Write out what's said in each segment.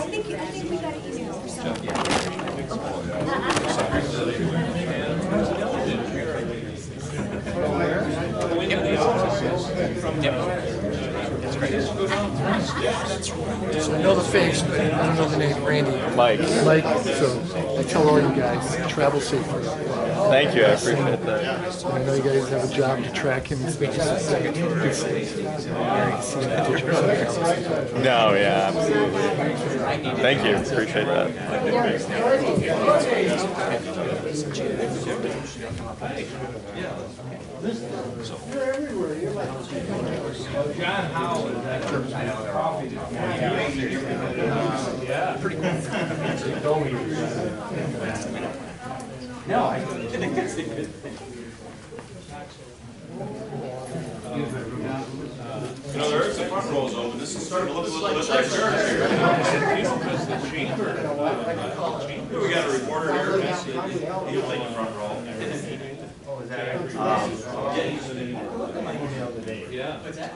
think we got an email for something. I know the face, but I don't know the name. Randy. Mike. Mike. So I tell all you guys, travel safely. Thank you, I appreciate that. I know you guys have a job to track him and speak to society. No, yeah, absolutely. Thank you, appreciate that. John Howell is that coffee. Yeah, pretty cool. No, I think it's a good thing. You know, there is the front rows open. This is starting to look a little bit like church here. Yeah, we got a reporter here. He'll take the front row. Oh, is that Yeah.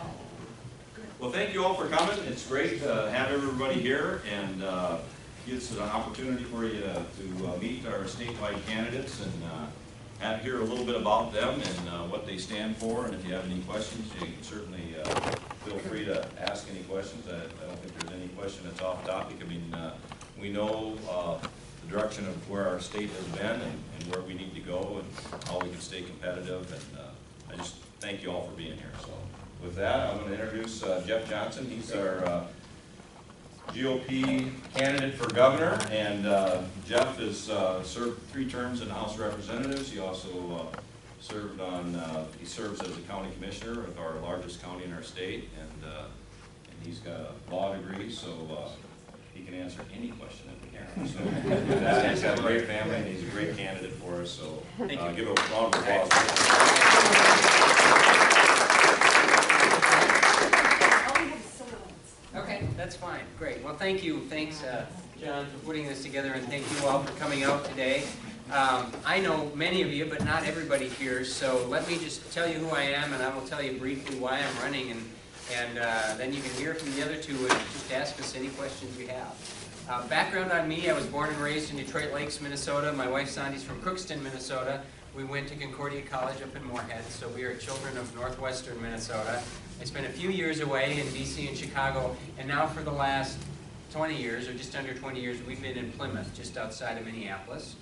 Well, thank you all for coming. It's great to have everybody here, and gives an opportunity for you to meet our statewide candidates and hear a little bit about them and what they stand for. And if you have any questions, you can certainly feel free to ask any questions. I don't think there's any question that's off topic. I mean, we know the direction of where our state has been and where we need to go and how we can stay competitive. And I just thank you all for being here. So with that, I'm going to introduce Jeff Johnson. He's our GOP candidate for governor, and Jeff has served 3 terms in the House of Representatives. He also he serves as a county commissioner with our largest county in our state, and he's got a law degree, so he can answer any question that we have. So with that, he's got a great family, and he's a great candidate for us, so give a round of applause. Okay, that's fine. Great. Well, thank you. Thanks, John, for putting this together, and thank you all for coming out today. I know many of you, but not everybody here, so let me just tell you who I am, and I will tell you briefly why I'm running, and then you can hear from the other two and just ask us any questions you have. Background on me, I was born and raised in Detroit Lakes, Minnesota. My wife, Sandy's from Crookston, Minnesota. We went to Concordia College up in Moorhead, so we are children of northwestern Minnesota. I spent a few years away in DC and Chicago, and now for the last 20 years, or just under 20 years, we've been in Plymouth, just outside of Minneapolis.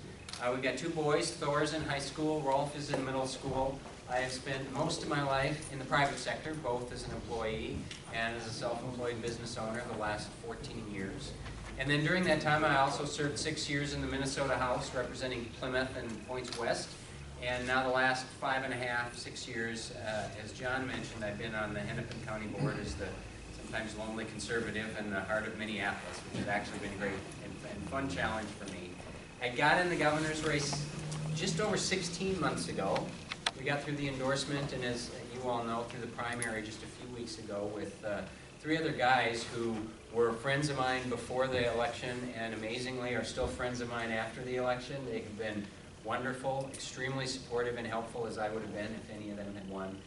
We've got 2 boys. Thor's in high school, Rolf is in middle school. I have spent most of my life in the private sector, both as an employee and as a self-employed business owner the last 14 years. And then during that time, I also served 6 years in the Minnesota House, representing Plymouth and Points West. And now the last 5.5, 6 years, as John mentioned, I've been on the Hennepin County Board as the sometimes lonely conservative in the heart of Minneapolis, which has actually been a great and fun challenge for me. I got in the governor's race just over 16 months ago. We got through the endorsement, and as you all know, through the primary just a few weeks ago with 3 other guys who were friends of mine before the election and amazingly are still friends of mine after the election. They have been wonderful, extremely supportive and helpful as I would have been if any of them had won.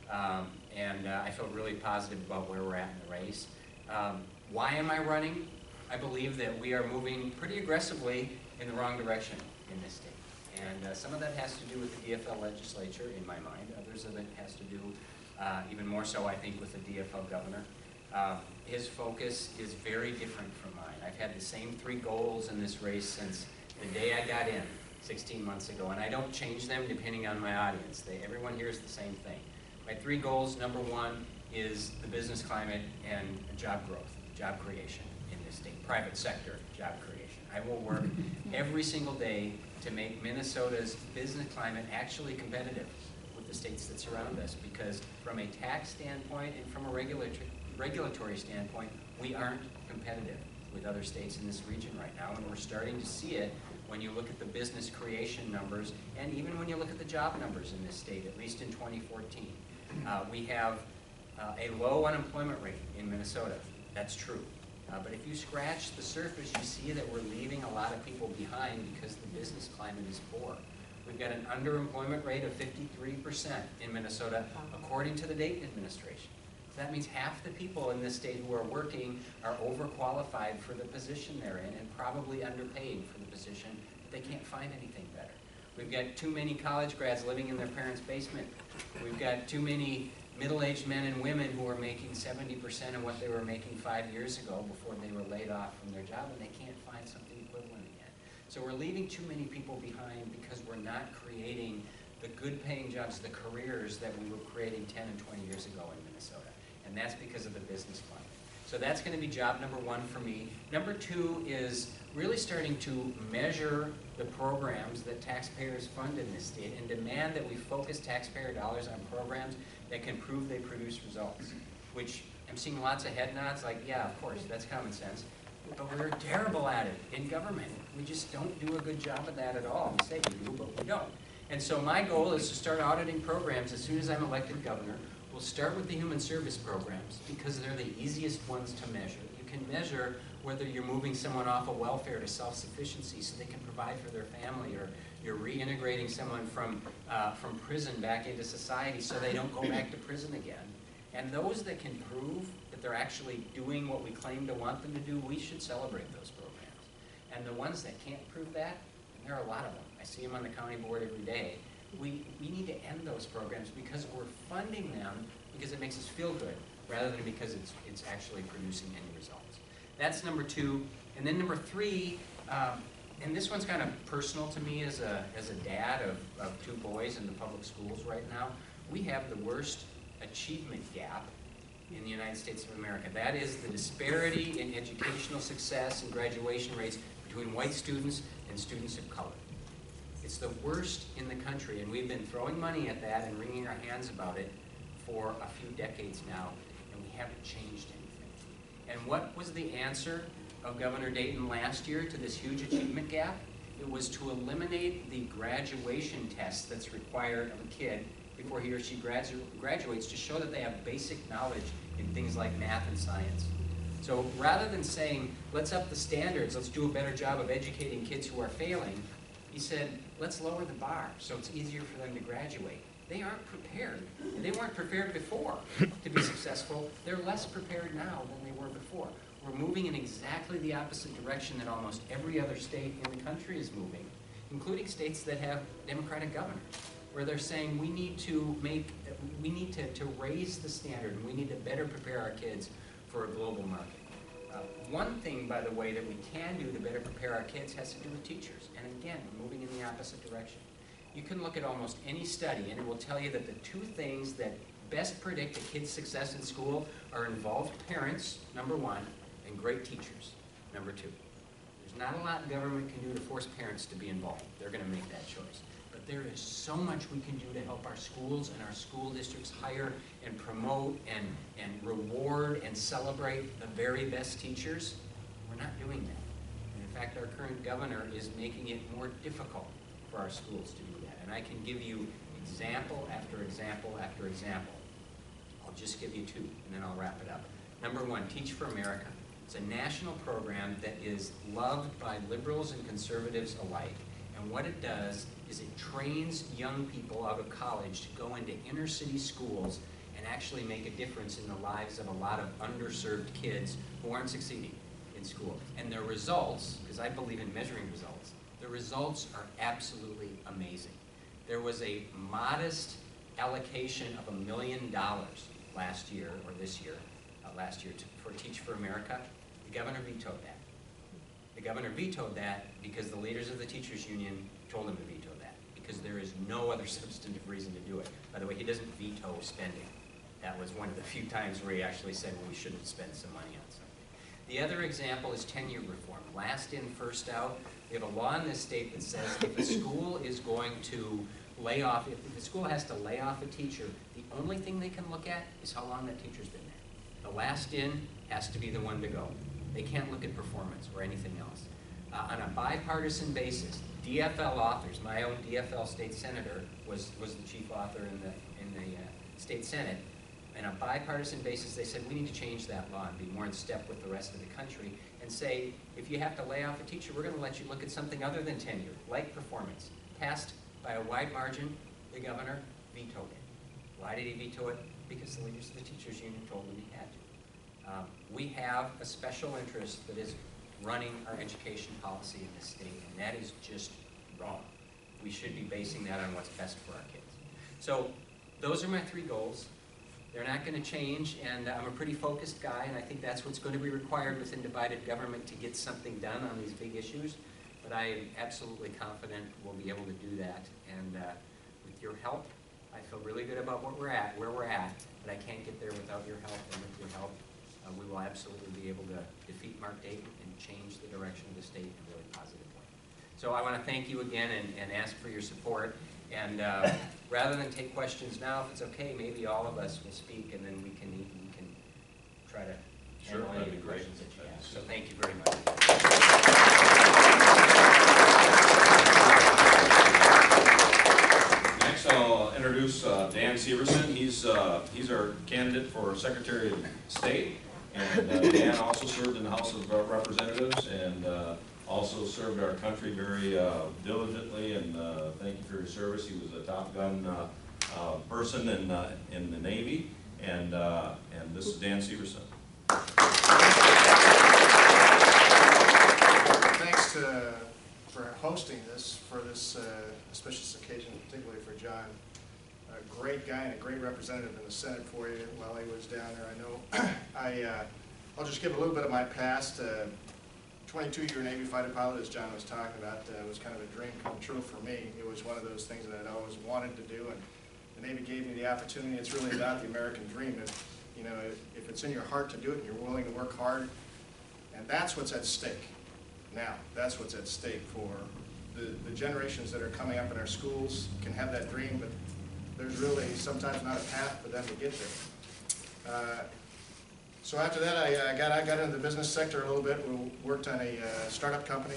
I feel really positive about where we're at in the race. Why am I running? I believe that we are moving pretty aggressively in the wrong direction in this state. And some of that has to do with the DFL legislature, in my mind. Others of it has to do, even more so, I think, with the DFL governor. His focus is very different from mine. I've had the same 3 goals in this race since the day I got in 16 months ago, and I don't change them depending on my audience. Everyone hears the same thing. My 3 goals, number 1, is the business climate and job growth, job creation in this state, private sector job creation. I will work every single day to make Minnesota's business climate actually competitive with the states that surround us, because from a tax standpoint and from a regulatory standpoint, we aren't competitive with other states in this region right now, and we're starting to see it when you look at the business creation numbers, and even when you look at the job numbers in this state, at least in 2014. We have a low unemployment rate in Minnesota. That's true. But if you scratch the surface, you see that we're leaving a lot of people behind because the business climate is poor. We've got an underemployment rate of 53% in Minnesota, according to the Dayton administration. So that means half the people in this state who are working are overqualified for the position they're in and probably underpaid for the position, but they can't find anything better. We've got too many college grads living in their parents' basement. We've got too many middle-aged men and women who are making 70% of what they were making 5 years ago before they were laid off from their job, and they can't find something equivalent again. So we're leaving too many people behind because we're not creating the good-paying jobs, the careers that we were creating 10 and 20 years ago in Minnesota. And that's because of the business climate. So that's going to be job number one for me. Number two is really starting to measure the programs that taxpayers fund in this state and demand that we focus taxpayer dollars on programs that can prove they produce results, which I'm seeing lots of head nods like, yeah, of course, that's common sense. But we're terrible at it in government. We just don't do a good job of that at all. We say we do, but we don't. And so my goal is to start auditing programs as soon as I'm elected governor. We'll start with the human service programs because they're the easiest ones to measure. You can measure whether you're moving someone off of welfare to self-sufficiency so they can provide for their family, or you're reintegrating someone from prison back into society so they don't go back to prison again. And those that can prove that they're actually doing what we claim to want them to do, we should celebrate those programs. And the ones that can't prove that, and there are a lot of them, I see them on the county board every day, we need to end those programs because we're funding them because it makes us feel good rather than because it's actually producing any results. That's number two. And then number three, and this one's kind of personal to me as a dad of two boys in the public schools right now. We have the worst achievement gap in the United States of America. That is the disparity in educational success and graduation rates between white students and students of color. It's the worst in the country, and we've been throwing money at that and wringing our hands about it for a few decades now, and we haven't changed anything. And what was the answer of Governor Dayton last year to this huge achievement gap? It was to eliminate the graduation test that's required of a kid before he or she graduates to show that they have basic knowledge in things like math and science. So rather than saying, let's up the standards, let's do a better job of educating kids who are failing, he said, let's lower the bar so it's easier for them to graduate. They aren't prepared. And they weren't prepared before to be successful. They're less prepared now than they were before. We're moving in exactly the opposite direction that almost every other state in the country is moving, including states that have Democratic governors, where they're saying we need to raise the standard and we need to better prepare our kids for a global market. One thing, by the way, that we can do to better prepare our kids has to do with teachers. And again, we're moving in the opposite direction. You can look at almost any study and it will tell you that the two things that best predict a kid's success in school are involved parents, number one, and great teachers, number two. There's not a lot government can do to force parents to be involved. They're going to make that choice. But there is so much we can do to help our schools and our school districts hire and promote and reward and celebrate the very best teachers. We're not doing that. And in fact, our current governor is making it more difficult for our schools to do that. And I can give you example after example after example. I'll just give you two, and then I'll wrap it up. Number one, Teach for America. It's a national program that is loved by liberals and conservatives alike. And what it does is it trains young people out of college to go into inner city schools and actually make a difference in the lives of a lot of underserved kids who aren't succeeding in school. And their results, because I believe in measuring results, the results are absolutely amazing. There was a modest allocation of $1 million last year, or this year, for Teach for America. The governor vetoed that. The governor vetoed that because the leaders of the teachers union told him to veto that, because there is no other substantive reason to do it. By the way, he doesn't veto spending. That was one of the few times where he actually said, well, we shouldn't spend some money on something. The other example is tenure reform. Last in, first out. We have a law in this state that says if a school is going to lay off, if the school has to lay off a teacher, the only thing they can look at is how long that teacher's been there. The last in has to be the one to go. They can't look at performance or anything else. On a bipartisan basis, DFL authors, my own DFL state senator was the chief author in the state senate. On a bipartisan basis, they said we need to change that law and be more in step with the rest of the country and say, if you have to lay off a teacher, we're going to let you look at something other than tenure, like performance, past by a wide margin, the governor vetoed it. Why did he veto it? Because the leaders of the teachers union told him he had to. We have a special interest that is running our education policy in this state, and that is just wrong. We should be basing that on what's best for our kids. So those are my 3 goals. They're not going to change, and I'm a pretty focused guy, and I think that's what's going to be required within divided government to get something done on these big issues. But I am absolutely confident we'll be able to do that, and with your help, I feel really good about where we're at, but I can't get there without your help, and with your help, we will absolutely be able to defeat Mark Dayton and change the direction of the state in a really positive way. So I want to thank you again and ask for your support. And rather than take questions now, if it's okay, maybe all of us will speak, and then we can try to handle any of the questions that you ask. So thank you very much. Next, I'll introduce Dan Severson. He's our candidate for Secretary of State. And Dan also served in the House of Representatives and also served our country very diligently. And thank you for your service. He was a Top Gun person in the Navy. And this is Dan Severson. Thanks for hosting this, for this auspicious occasion, particularly for John. A great guy and a great representative in the Senate for you while he was down there, I know. I'll just give a little bit of my past. 22-year Navy fighter pilot, as John was talking about, was kind of a dream come true for me. It was one of those things that I'd always wanted to do, and the Navy gave me the opportunity. It's really about the American dream. If it's in your heart to do it and you're willing to work hard, and that's what's at stake. Now, that's what's at stake for the generations that are coming up in our schools can have that dream, but there's really sometimes not a path for them to get there. So after that, I got into the business sector a little bit. We worked on a startup company,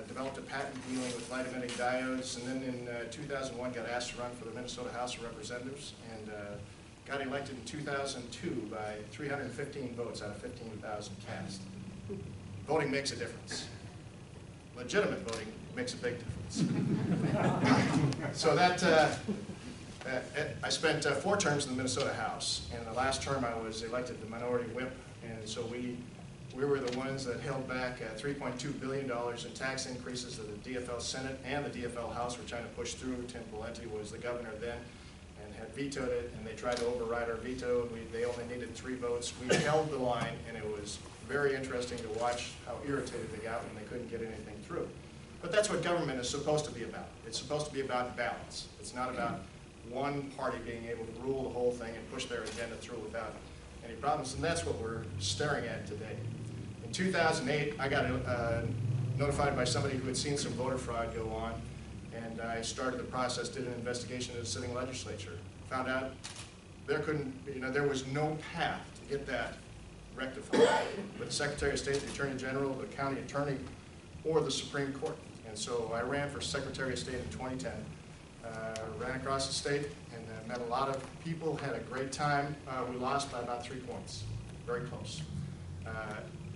developed a patent dealing with light-emitting diodes, and then in 2001 got asked to run for the Minnesota House of Representatives, and got elected in 2002 by 315 votes out of 15,000 cast. Voting makes a difference. Legitimate voting makes a big difference. So that I spent 4 terms in the Minnesota House, and the last term I was elected the minority whip, and so we were the ones that held back $3.2 billion in tax increases that the DFL Senate and the DFL House were trying to push through. Tim Pawlenty was the governor then and had vetoed it, and they tried to override our veto, and they only needed 3 votes. We held the line, and it was very interesting to watch how irritated they got when they couldn't get anything through. But that's what government is supposed to be about. It's supposed to be about balance. It's not about one party being able to rule the whole thing and push their agenda through without any problems, and that's what we're staring at today. In 2008, I got notified by somebody who had seen some voter fraud go on, and I started the process, did an investigation in the sitting legislature. Found out there was no path to get that rectified with the Secretary of State, the Attorney General, the County Attorney, or the Supreme Court. And so I ran for Secretary of State in 2010. Ran across the state and met a lot of people, had a great time. We lost by about 3 points, very close.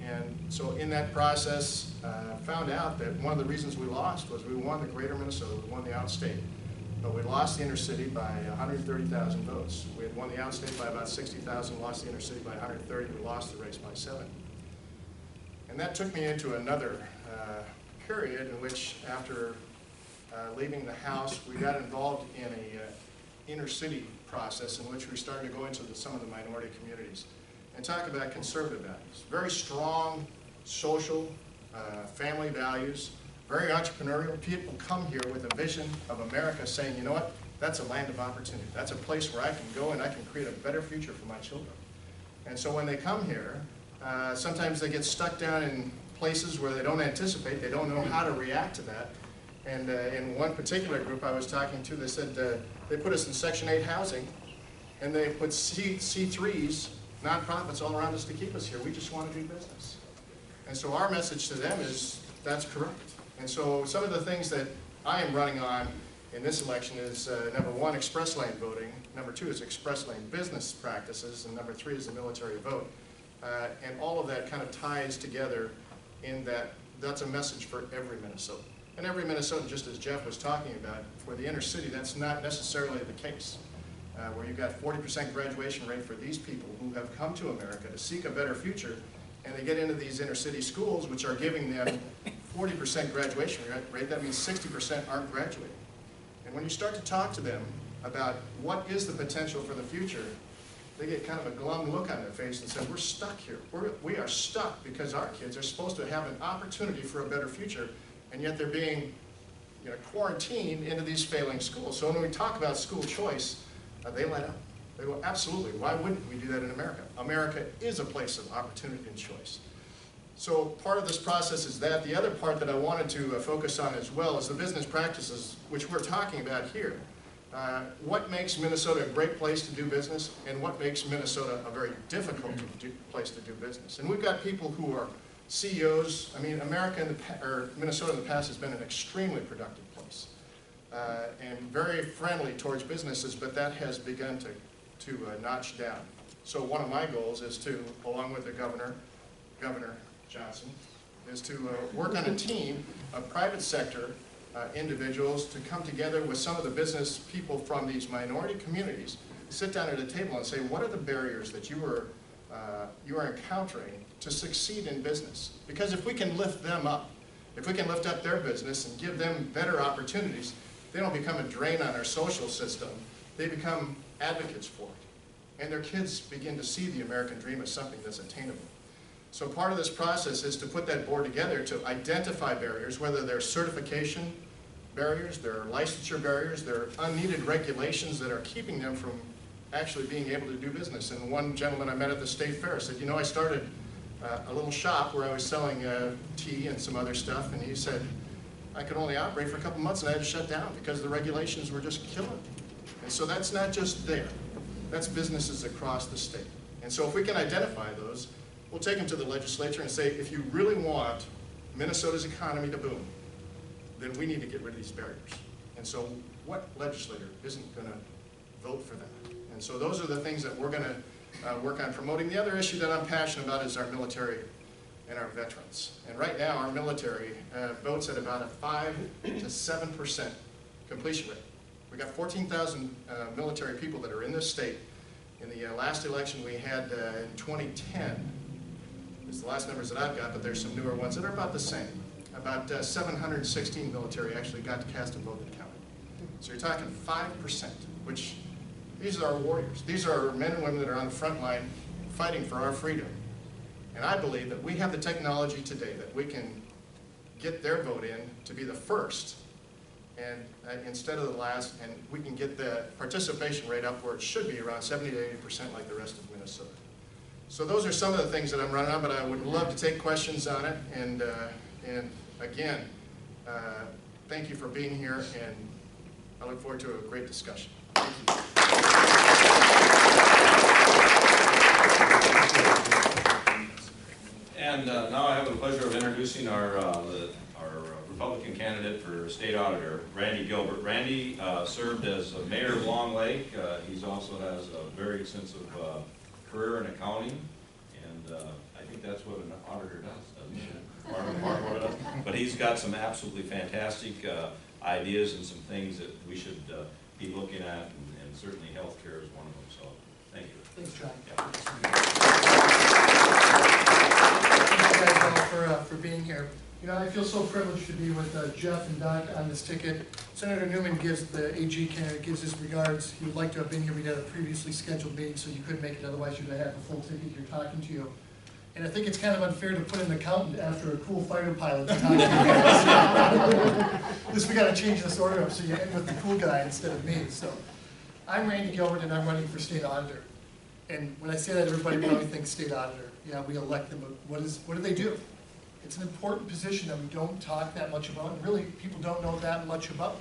And so in that process, found out that one of the reasons we lost was we won the greater Minnesota, we won the outstate. But we lost the intercity by 130,000 votes. We had won the outstate by about 60,000, lost the intercity by 130, we lost the race by 7. And that took me into another period in which, after leaving the House, we got involved in a inner city process in which we started to go into some of the minority communities and talk about conservative values. Very strong social, family values, very entrepreneurial. People come here with a vision of America saying, you know what, that's a land of opportunity. That's a place where I can go and I can create a better future for my children. And so when they come here, sometimes they get stuck down in places where they don't anticipate, they don't know how to react to that. And in one particular group I was talking to, they said they put us in Section 8 housing, and they put C3s, nonprofits, all around us to keep us here. We just want to do business. And so our message to them is, that's correct. And so some of the things that I am running on in this election is, number 1, express lane voting. Number 2 is express lane business practices. And number 3 is the military vote. And all of that kind of ties together in that that's a message for every Minnesotan. And every Minnesotan, just as Jeff was talking about, for the inner city, that's not necessarily the case. Where you've got 40% graduation rate for these people who have come to America to seek a better future, and they get into these inner city schools, which are giving them 40% graduation rate, that means 60% aren't graduating. And when you start to talk to them about what is the potential for the future, they get kind of a glum look on their face and say, we're stuck here. We are stuck because our kids are supposed to have an opportunity for a better future, and yet they're being quarantined into these failing schools. So when we talk about school choice, they light up. They go, absolutely, why wouldn't we do that in America? America is a place of opportunity and choice. So part of this process is that. The other part that I wanted to focus on as well is the business practices, which we're talking about here. What makes Minnesota a great place to do business, and what makes Minnesota a very difficult place to do business. And we've got people who are CEOs. I mean, Minnesota in the past has been an extremely productive place. And very friendly towards businesses, but that has begun to notch down. So one of my goals is to, along with the Governor Johnson, is to work on a team of private sector individuals to come together with some of the business people from these minority communities, sit down at a table and say, what are the barriers that you are encountering to succeed in business? Because if we can lift them up, if we can lift up their business and give them better opportunities, they don't become a drain on our social system. They become advocates for it. And their kids begin to see the American dream as something that's attainable. So part of this process is to put that board together to identify barriers, whether they're certification barriers, there are licensure barriers, there are unneeded regulations that are keeping them from actually being able to do business. And one gentleman I met at the state fair said, I started a little shop where I was selling tea and some other stuff, and he said, I could only operate for a couple months and I had to shut down because the regulations were just killing me. And so that's not just there, that's businesses across the state. And so if we can identify those, we'll take them to the legislature and say, if you really want Minnesota's economy to boom, then we need to get rid of these barriers. And so what legislator isn't going to vote for that? And so those are the things that we're going to work on promoting. The other issue that I'm passionate about is our military and our veterans. And right now, our military votes at about a 5 to 7% completion rate. We got 14,000 military people that are in this state. In the last election we had in 2010, it's the last numbers that I've got, but there's some newer ones that are about the same. About 716 military actually got to cast a vote in the county. So you're talking 5%, which these are our warriors. These are our men and women that are on the front line fighting for our freedom. And I believe that we have the technology today that we can get their vote in to be the first and instead of the last, and we can get the participation rate up where it should be around 70 to 80% like the rest of Minnesota. So those are some of the things that I'm running on, but I would love to take questions on it. And again, thank you for being here, and I look forward to a great discussion. Thank you. And now I have the pleasure of introducing our Republican candidate for state auditor, Randy Gilbert. Randy served as mayor of Long Lake. He also has a very extensive career in accounting, and I think that's what an auditor does, doesn't he? But he's got some absolutely fantastic ideas and some things that we should be looking at, and certainly healthcare is one of them. So, thank you. Thanks, John. Yeah. Thank you guys all for being here. I feel so privileged to be with Jeff and Doc on this ticket. Senator Newman gives the AG candidate gives his regards. He would like to have been here. We had a previously scheduled meeting, so you couldn't make it. Otherwise, you'd have had the full ticket. You're talking to you. And I think it's kind of unfair to put an accountant after a cool fighter pilot to talk to you guys. This, we got to change this order up so you end with the cool guy instead of me. So, I'm Randy Gilbert, and I'm running for state auditor. And when I say that, everybody probably thinks state auditor. Yeah, we elect them, but what do they do? It's an important position that we don't talk that much about, and really people don't know that much about.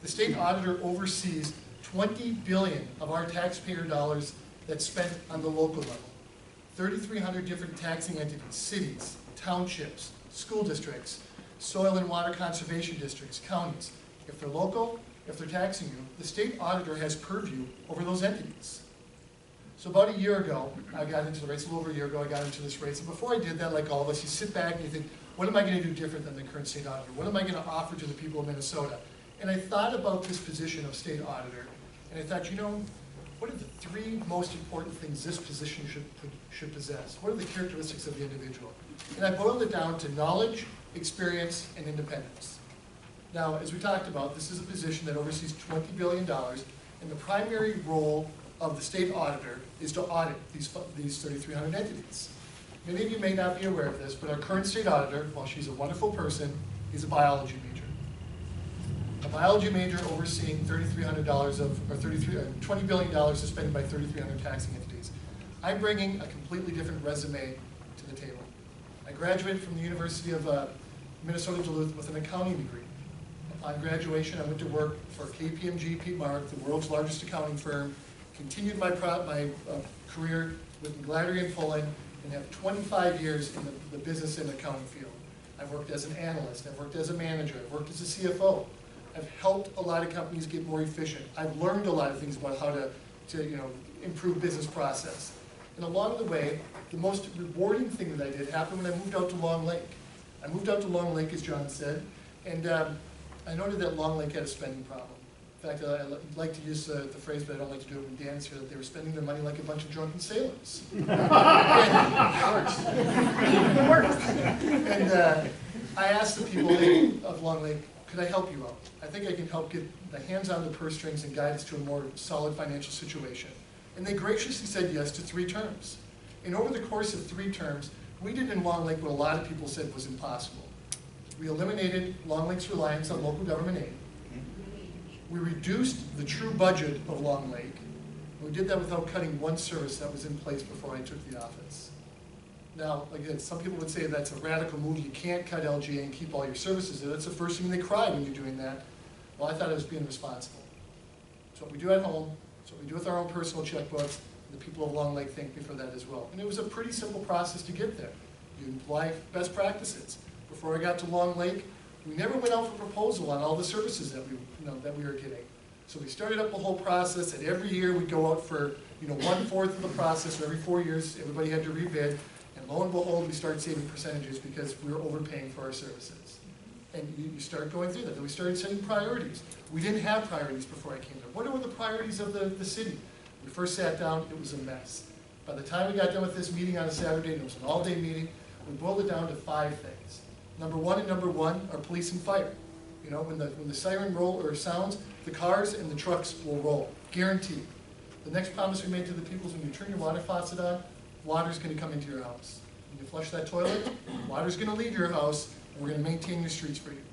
The state auditor oversees $20 billion of our taxpayer dollars that's spent on the local level. 3,300 different taxing entities, cities, townships, school districts, soil and water conservation districts, counties. If they're local, if they're taxing you, the state auditor has purview over those entities. So about a year ago, I got into the race, a little over a year ago, I got into this race. And before I did that, like all of us, you sit back and you think, what am I gonna do different than the current state auditor? What am I gonna offer to the people of Minnesota? And I thought about this position of state auditor, and I thought, you know, what are the three most important things this position should possess? What are the characteristics of the individual? And I boiled it down to knowledge, experience, and independence. Now, as we talked about, this is a position that oversees $20 billion, and the primary role of the state auditor is to audit these 3,300 entities. Many of you may not be aware of this, but our current state auditor, while she's a wonderful person, is a biology major. A biology major overseeing $3,300 of, or $20 billion suspended by 3,300 taxing entities. I'm bringing a completely different resume to the table. I graduated from the University of Minnesota Duluth with an accounting degree. Upon graduation, I went to work for KPMG Peat Marwick, the world's largest accounting firm, continued my career with Gladry and Pullen, and have 25 years in the business and accounting field. I've worked as an analyst, I've worked as a manager, I've worked as a CFO. I've helped a lot of companies get more efficient. I've learned a lot of things about how to improve business process. And along the way, the most rewarding thing that I did happened when I moved out to Long Lake. I moved out to Long Lake, as John said, and I noted that Long Lake had a spending problem. In fact, I like to use the phrase, but I don't like to do it when Dan's here, that they were spending their money like a bunch of drunken sailors. And I asked the people of Long Lake, could I help you out? I think I can help get the hands on the purse strings and guide us to a more solid financial situation. And they graciously said yes to 3 terms. And over the course of 3 terms, we did in Long Lake what a lot of people said was impossible. We eliminated Long Lake's reliance on local government aid. We reduced the true budget of Long Lake. We did that without cutting one service that was in place before I took the office. Now, again, some people would say that's a radical move. You can't cut LGA and keep all your services there. That's the first thing they cry when you're doing that. Well, I thought I was being responsible. It's what we do at home. It's what we do with our own personal checkbooks. The people of Long Lake thank me for that as well. And it was a pretty simple process to get there. You apply best practices. Before I got to Long Lake, we never went out for proposal on all the services that we were getting. So we started up the whole process, and every year we'd go out for 1/4 of the process. Every 4 years, everybody had to rebid. And lo and behold, we started saving percentages because we were overpaying for our services. And you start going through that. Then we started setting priorities. We didn't have priorities before I came there. What were the priorities of the city? We first sat down, it was a mess. By the time we got done with this meeting on a Saturday, and it was an all-day meeting, we boiled it down to 5 things. Number one are police and fire. When the siren sounds, the cars and the trucks will roll, guaranteed. The next promise we made to the people is when you turn your water faucet on, water's going to come into your house. When you flush that toilet, water's going to leave your house, and we're going to maintain your streets for you.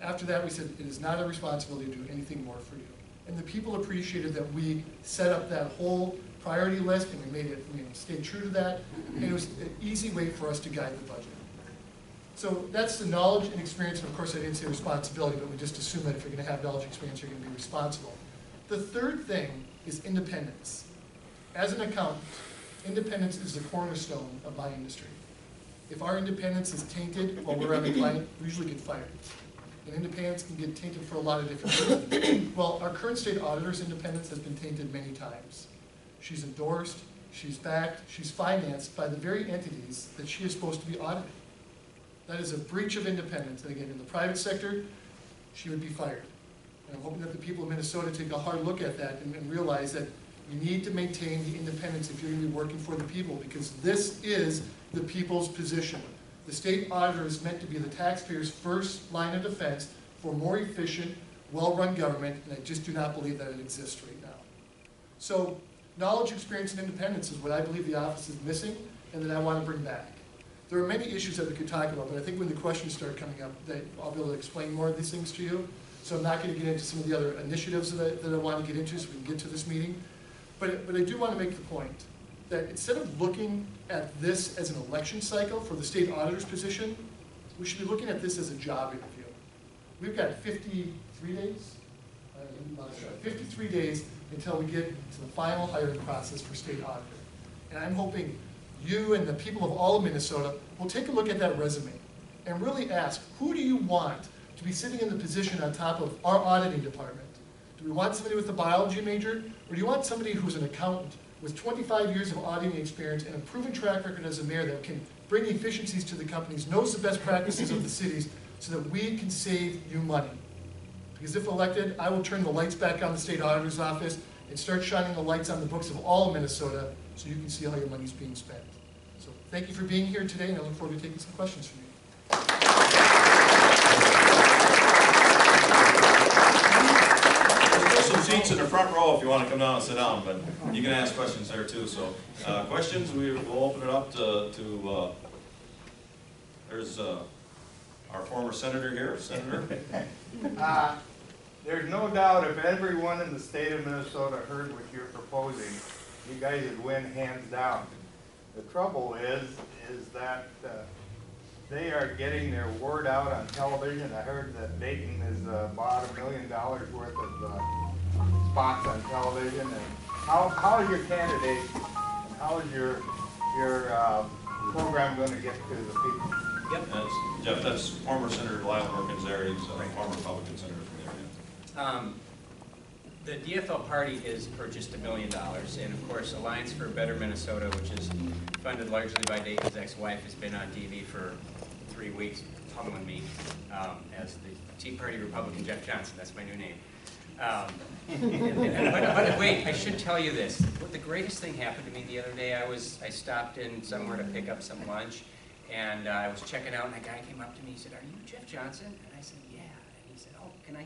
After that, we said, it is not our responsibility to do anything more for you. And the people appreciated that we set up that whole priority list, and we made it, stayed true to that, and it was an easy way for us to guide the budget. So that's the knowledge and experience, and of course I didn't say responsibility, but we just assume that if you're going to have knowledge and experience, you're going to be responsible. The third thing is independence. As an accountant, independence is the cornerstone of my industry. If our independence is tainted while we're on the client, we usually get fired. And independence can get tainted for a lot of different reasons. Well, our current state auditor's independence has been tainted many times. She's endorsed, she's backed, she's financed by the very entities that she is supposed to be auditing. That is a breach of independence. And again, in the private sector, she would be fired. And I'm hoping that the people of Minnesota take a hard look at that and realize that you need to maintain the independence if you're going to be working for the people, because this is the people's position. The state auditor is meant to be the taxpayer's first line of defense for more efficient, well-run government, and I just do not believe that it exists right now. So knowledge, experience, and independence is what I believe the office is missing and that I want to bring back. There are many issues that we could talk about, but I think when the questions start coming up, I'll be able to explain more of these things to you. So I'm not going to get into some of the other initiatives that I want to get into so we can get to this meeting. But I do want to make the point that instead of looking at this as an election cycle for the state auditor's position, we should be looking at this as a job interview. We've got 53 days? 53 days until we get to the final hiring process for state auditor. And I'm hoping you and the people of all of Minnesota will take a look at that resume and really ask, who do you want to be sitting in the position on top of our auditing department? Do we want somebody with a biology major, or do you want somebody who's an accountant with 25 years of auditing experience and a proven track record as a mayor that can bring efficiencies to the companies, knows the best practices of the cities, so that we can save you money. Because if elected, I will turn the lights back on the state auditor's office and start shining the lights on the books of all of Minnesota so you can see how your money's being spent. So thank you for being here today, and I look forward to taking some questions from you. There's some seats in the front row if you want to come down and sit down, but you can ask questions there too. So questions, we'll open it up to there's our former senator here, Senator. There's no doubt if everyone in the state of Minnesota heard what you're proposing, you guys would win hands down. The trouble is that they are getting their word out on television. I heard that Dayton has bought $1 million worth of spots on television. And how is your candidate, and how is your program going to get to the people? Yep. Jeff, that's former Senator Lyle Perkins there. He's a former Republican senator from the area. The DFL party has purchased $1 million, and of course, Alliance for a Better Minnesota, which is funded largely by Dayton's ex-wife, has been on TV for 3 weeks, pummeling me as the Tea Party Republican Jeff Johnson. That's my new name. But wait, I should tell you this. What the greatest thing happened to me the other day, I stopped in somewhere to pick up some lunch, and I was checking out, and a guy came up to me. He said, "Are you Jeff Johnson?" And I said, "Yeah." And he said, "Oh, can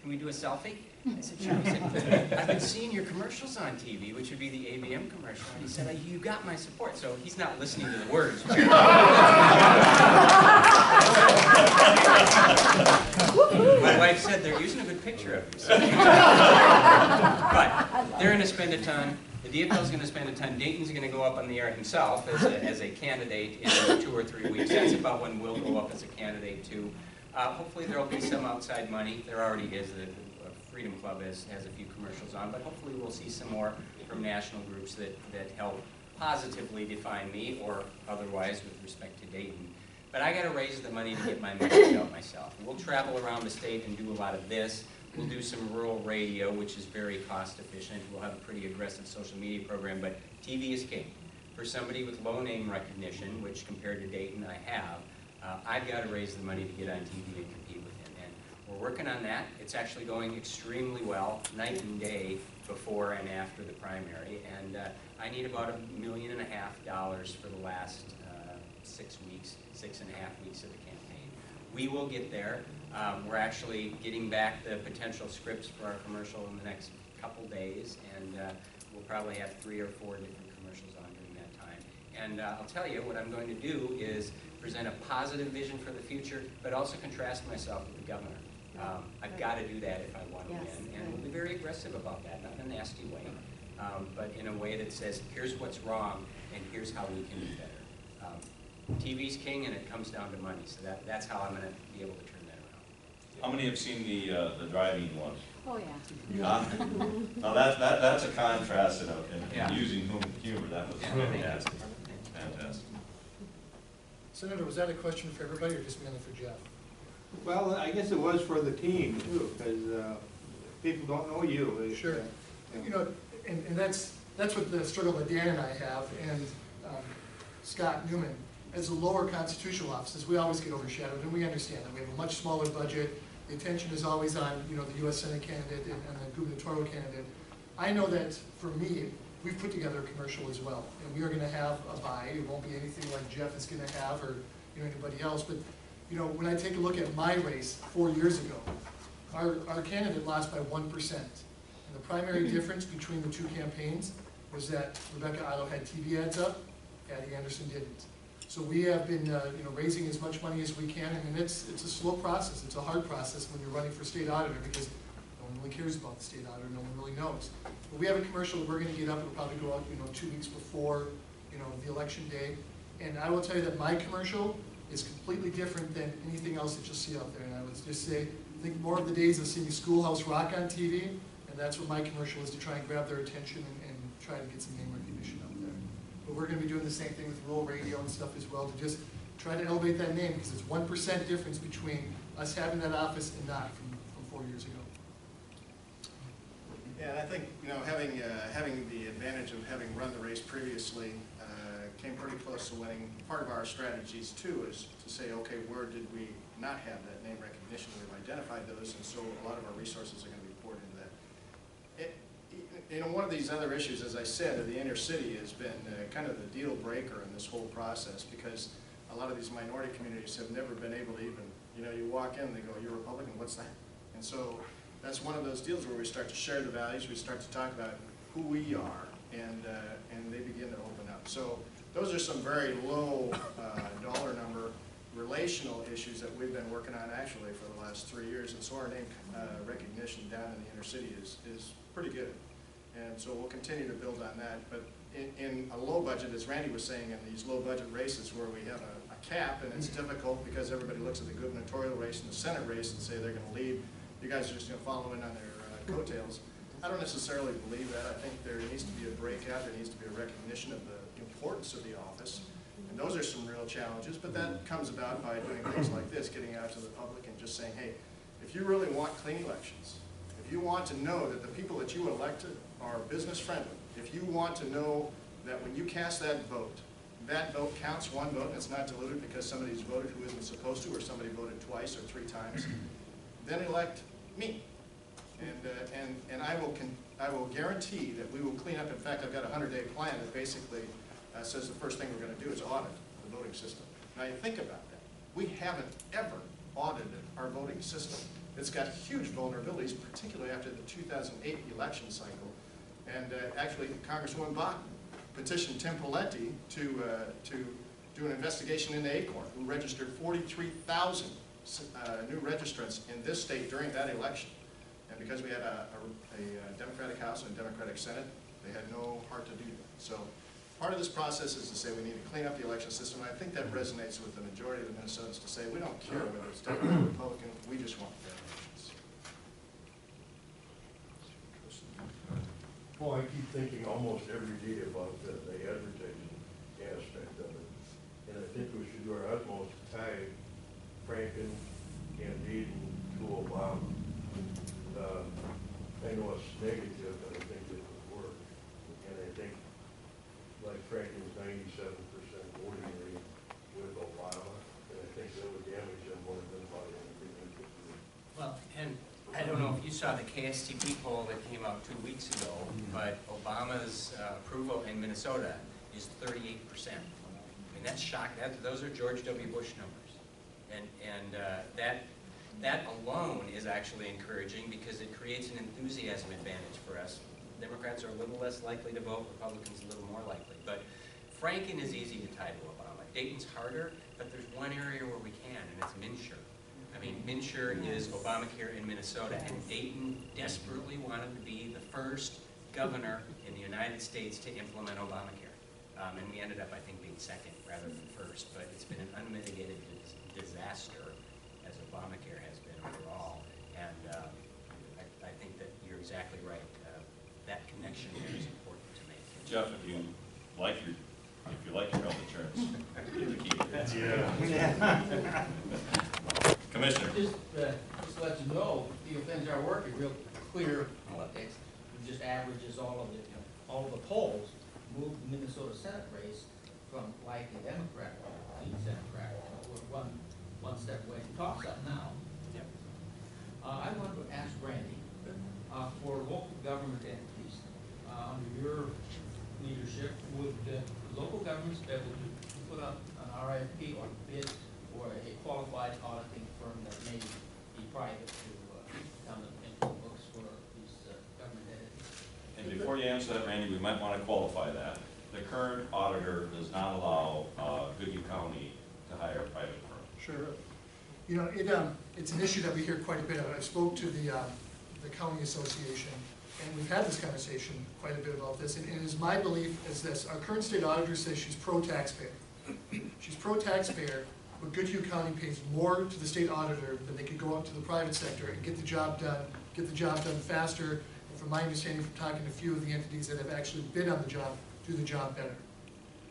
we do a selfie?" I said, "Sure." He said, "I've been seeing your commercials on TV," which would be the ABM commercial. And he said, "You got my support." So he's not listening to the words. My wife said they're using a good picture of you. But they're going to spend a ton. The DFL is going to spend a ton. Dayton's going to go up on the air himself as a candidate in 2 or 3 weeks. That's about when we'll go up as a candidate too. Hopefully there will be some outside money. There already is. The Freedom Club has a few commercials on, but hopefully we'll see some more from national groups that help positively define me or otherwise with respect to Dayton. But I got to raise the money to get my message out myself. We'll travel around the state and do a lot of this. We'll do some rural radio, which is very cost efficient. We'll have a pretty aggressive social media program, but TV is king. For somebody with low name recognition, which compared to Dayton I have, I've got to raise the money to get on TV and compete with him. And we're working on that. It's actually going extremely well, night and day, before and after the primary. And I need about $1.5 million for the last 6 weeks, 6.5 weeks of the campaign. We will get there. We're actually getting back the potential scripts for our commercial in the next couple days, and we'll probably have 3 or 4 different commercials on during that time. And I'll tell you, what I'm going to do is present a positive vision for the future, but also contrast myself with the governor. I've got to do that if I want to win, and we'll be very aggressive about that, not in a nasty way, but in a way that says, here's what's wrong, and here's how we can do better. TV's king, and it comes down to money, so that's how I'm going to be able to turn that around. How many have seen the driving one? Oh, yeah. Now that's a contrast in Yeah. using humor. That was fantastic. Fantastic. Senator, was that a question for everybody or just mainly for Jeff? Well, I guess it was for the team too, because people don't know you. Sure. You know, and that's what the struggle that Dan and I have, and Scott Newman. As the lower constitutional offices, we always get overshadowed, and we understand that. We have a much smaller budget. The attention is always on, you know, the U.S. Senate candidate and the gubernatorial candidate. I know that for me, we've put together a commercial as well, and we are going to have a buy. It won't be anything like Jeff is going to have or anybody else, but you know, when I take a look at my race 4 years ago, our candidate lost by 1%. And the primary difference between the two campaigns was that Rebecca Otto had TV ads up, Patty Anderson didn't. So we have been raising as much money as we can, and it's a slow process. It's a hard process when you're running for state auditor because no one really cares about the state auditor. No one really knows. But we have a commercial that we're going to get up. It'll probably go out 2 weeks before the election day. And I will tell you that my commercial is completely different than anything else that you'll see out there. And I would just say, I think more of the days of seeing Schoolhouse Rock on TV, and that's what my commercial is, to try and grab their attention and try to get some name recognition out there. But we're going to be doing the same thing with rural radio and stuff as well, to just try to elevate that name, because it's 1% difference between us having that office and not from 4 years ago. Yeah, and I think having the advantage of having run the race previously came pretty close to winning. Part of our strategies too is to say, okay, where did we not have that name recognition? We've identified those, and so a lot of our resources are going to be poured into that. One of these other issues, as I said, the inner city has been kind of the deal breaker in this whole process, because a lot of these minority communities have never been able to even, you walk in and they go, "You're Republican, what's that?" And so that's one of those deals where we start to share the values, we start to talk about who we are, and they begin to open up. So those are some very low dollar number relational issues that we've been working on actually for the last 3 years, and so our name recognition down in the inner city is pretty good. And so we'll continue to build on that. But in a low budget, as Randy was saying, in these low budget races where we have a cap, and it's difficult because everybody looks at the gubernatorial race and the Senate race and say they're going to lead, you guys are just going to follow in on their coattails. I don't necessarily believe that. I think there needs to be a breakout, there needs to be a recognition of the importance of the office. And those are some real challenges, but that comes about by doing things like this, getting out to the public and just saying, hey, if you really want clean elections, if you want to know that the people that you elected are business friendly, if you want to know that when you cast that vote counts one vote and it's not diluted because somebody's voted who isn't supposed to, or somebody voted twice or 3 times, then elect me. And I will guarantee that we will clean up. In fact, I've got a 100-day plan that basically says the first thing we're going to do is audit the voting system. Now you think about that. We haven't ever audited our voting system. It's got huge vulnerabilities, particularly after the 2008 election cycle. And actually, Congresswoman Bott petitioned Tim Pawlenty to do an investigation into Acorn, who registered 43,000 new registrants in this state during that election. And because we had a Democratic House and a Democratic Senate, they had no heart to do that. So part of this process is to say we need to clean up the election system. And I think that resonates with the majority of the Minnesotans to say we don't care whether it's Democrat or Republican, we just want fair elections. Well, I keep thinking almost every day about the advertising aspect of it. And I think we should do our utmost to tie Franken and Dayton to Obama. I know it's negative, but I think it would work. And I think, like Franken's 97% voting rate with Obama, and I think that would damage them more than about anything we could do. Well, and I don't know if you saw the KSTP poll that came out 2 weeks ago, but Obama's approval in Minnesota is 38%. I mean, that's shocking. Those are George W. Bush numbers. And that alone is actually encouraging because it creates an enthusiasm advantage for us. Democrats are a little less likely to vote, Republicans a little more likely. But Franken is easy to tie to Obama. Dayton's harder, but there's one area where we can, and it's Minsure. I mean, Minsure is Obamacare in Minnesota, and Dayton desperately wanted to be the first governor in the United States to implement Obamacare. And we ended up, I think, being second rather than first, but it's been an unmitigated disaster, as Obamacare has been overall. And I think that you're exactly right. That connection there is important to make. Jeff, if you like your health insurance, you keep it. Yeah. Commissioner. Just to let you know, things are working real clear politics. It just averages all of the polls, moved the Minnesota Senate race from likely Democrat to Democrat. We're one step away from toss-up now. Yep. I wanted to ask Randy, for local government entities, under your leadership, would local governments be able to put up an RFP or bid for a qualified auditing firm that may be private to come into the books for these government entities? And before you answer that, Randy, we might want to qualify that. The current auditor does not allow Goodhue County to hire a private firm. Sure. It's an issue that we hear quite a bit of. I spoke to the county association, and we've had this conversation quite a bit about this. And it is my belief is this: our current state auditor says she's pro-taxpayer. She's pro-taxpayer, but Goodhue County pays more to the state auditor than they could go out to the private sector and get the job done faster. And from my understanding, from talking to a few of the entities that have actually bid on the job, do the job better.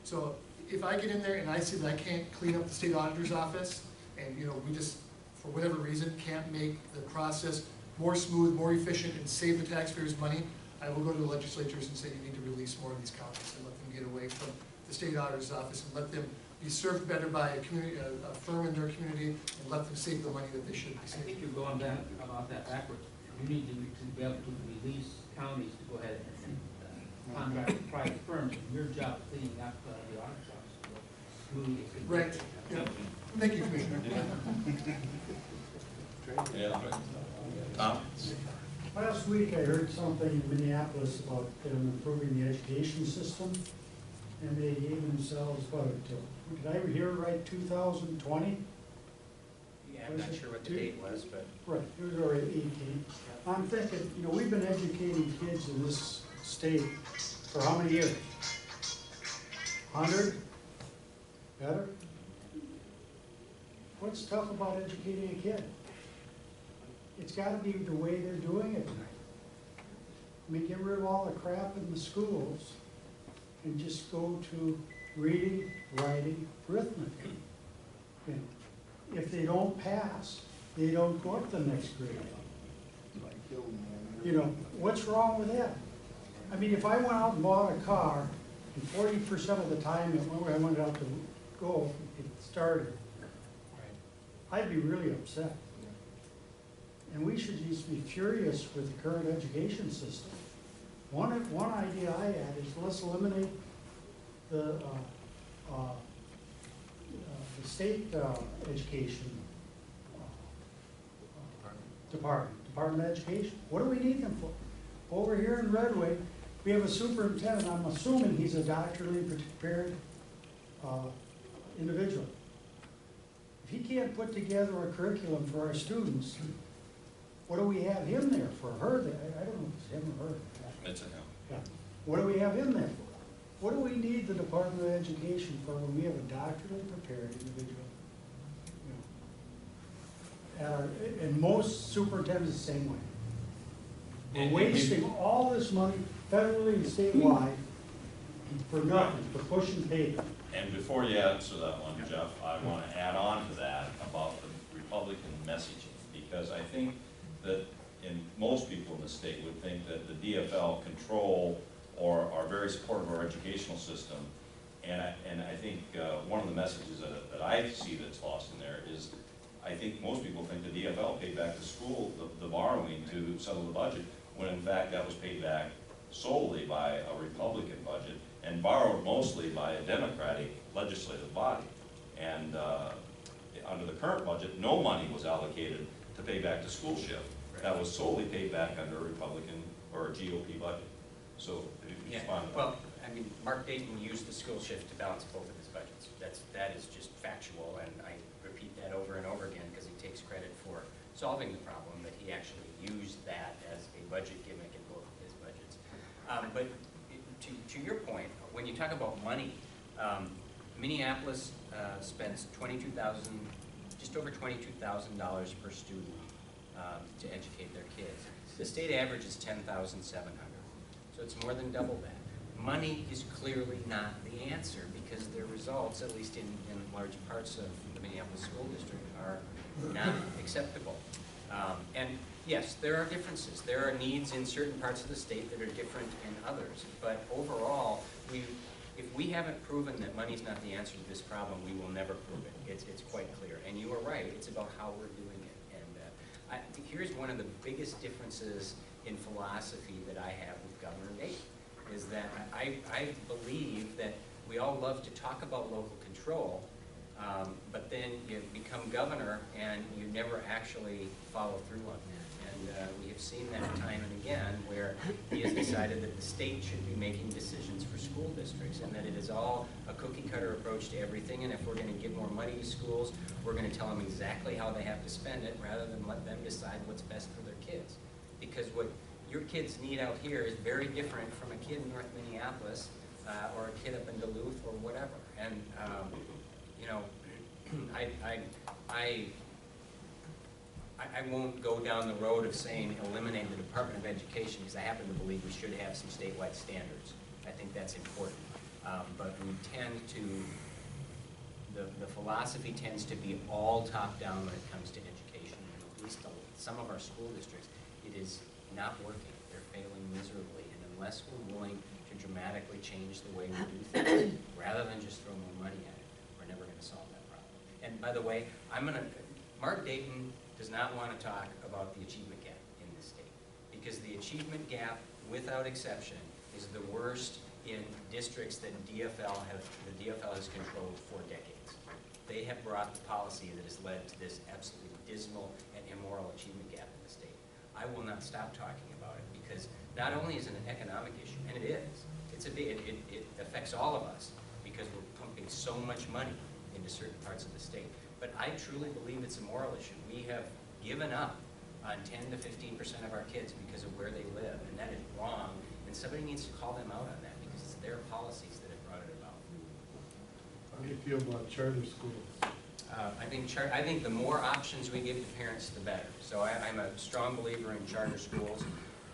So if I get in there and I see that I can't clean up the state auditor's office, and we just, for whatever reason, can't make the process more smooth, more efficient, and save the taxpayers money, I will go to the legislatures and say you need to release more of these counties and let them get away from the state auditor's office and let them be served better by a community, a firm in their community, and let them save the money that they should be I saving. think you're going about that backwards. You need to be able to release counties to go ahead and contract with private firms, and your job is cleaning up the auditor's office. So smoothly as it can be. Right, yeah. Thank you, Commissioner. Yeah. Tom? Last week, I heard something in Minneapolis about them improving the education system, and they gave themselves, what, did I hear right, 2020? Yeah, I'm not sure what the date was, but. Right, it was already 18. I'm thinking, you know, we've been educating kids in this state for how many years? 100? Better? What's tough about educating a kid? It's gotta be the way they're doing it tonight. I mean, get rid of all the crap in the schools and just go to reading, writing, arithmetic. You know, if they don't pass, they don't go up the next grade. You know, what's wrong with that? I mean, if I went out and bought a car, and 40% of the time when I went out to go, it started, I'd be really upset. And we should just be furious with the current education system. One idea I had is let's eliminate the state education Department of Education. What do we need them for? Over here in Redway, we have a superintendent. I'm assuming he's a doctorally prepared individual. If he can't put together a curriculum for our students, what do we have him there for? Her there? I don't know if it's him or her. It's a him. Yeah. What do we have him there for? What do we need the Department of Education for when we have a doctorally prepared individual? You know, and most superintendents the same way. We're wasting all this money federally and statewide for nothing, for pushing paper. And before you answer that one, Jeff, I want to add on to that about the Republican messaging, because I think that most people in the state would think that the DFL control or are very supportive of our educational system. And I think one of the messages that I see that's lost in there is I think most people think the DFL paid back the school the borrowing to settle the budget, when in fact that was paid back solely by a Republican budget and borrowed mostly by a Democratic legislative body. And under the current budget, no money was allocated to pay back the school shift. That was solely paid back under a Republican or a GOP budget. So if you can respond to that. Well, I mean, Mark Dayton used the school shift to balance both of his budgets. That is just factual, and I repeat that over and over again because he takes credit for solving the problem, that he actually used that as a budget gimmick in both of his budgets. But to your point, when you talk about money, Minneapolis spends just over $22,000 per student to educate their kids. The state average is $10,700, so it's more than double that. Money is clearly not the answer because their results, at least in large parts of the Minneapolis School District, are not acceptable. And yes, there are differences. There are needs in certain parts of the state that are different in others. But overall, if we haven't proven that money's not the answer to this problem, we will never prove it. It's quite clear. And you are right, it's about how we're doing it. And here's one of the biggest differences in philosophy that I have with Governor Dayton, is that I believe that we all love to talk about local control, but then you become governor and you never actually follow through on that. And we have seen that time and again where he has decided that the state should be making decisions for school districts and that it is all a cookie cutter approach to everything, and if we're going to give more money to schools, we're going to tell them exactly how they have to spend it rather than let them decide what's best for their kids. Because what your kids need out here is very different from a kid in North Minneapolis or a kid up in Duluth or whatever. And you know, I won't go down the road of saying eliminate the Department of Education, because I happen to believe we should have some statewide standards. I think that's important. But we tend to, the philosophy tends to be all top-down when it comes to education. And at least some of our school districts, it is not working. They're failing miserably. And unless we're willing to dramatically change the way we do things, rather than just throw more money at it, we're never gonna solve that problem. And by the way, Mark Dayton does not want to talk about the achievement gap in this state, because the achievement gap, without exception, is the worst in districts that the DFL has controlled for decades. They have brought the policy that has led to this absolutely dismal and immoral achievement gap in the state. I will not stop talking about it, because not only is it an economic issue, and it is, it affects all of us, because we're pumping so much money into certain parts of the state. But I truly believe it's a moral issue. We have given up on 10 to 15% of our kids because of where they live, and that is wrong, and somebody needs to call them out on that, because it's their policies that have brought it about. How do you feel about charter schools? I think the more options we give to parents, the better. So I'm a strong believer in charter schools.